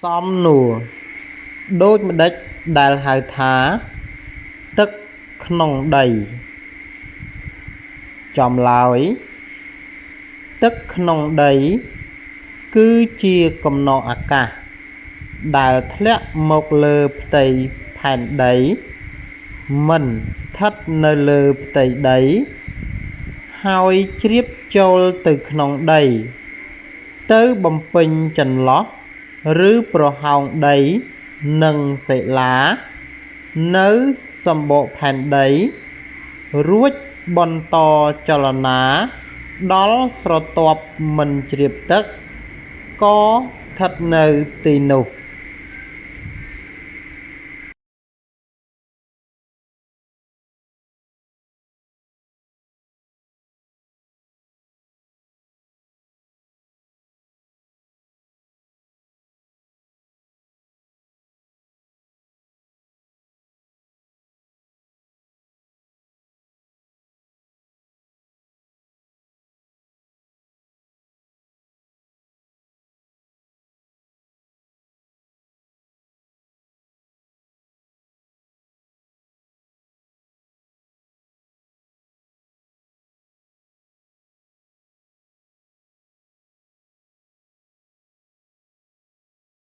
សំណួរដូចម្តេចដែលហៅថាទឹកក្នុងដីចម្លើយទឹកក្នុងដីគឺជាគំនរអាកាសដែលធ្លាក់មកលើផ្ទៃផែនដីមិនស្ថិតនៅលើផ្ទៃដីហើយជ្រាបចូលទៅក្នុងដីទៅបំពេញចន្លោះឬប្រហោងដីនិងសិលានៅសម្បកផែនដីរួចបន្តចលនាដល់ស្រទាប់មិនជ្រាបទឹកក៏ស្ថិតនៅទីនោះ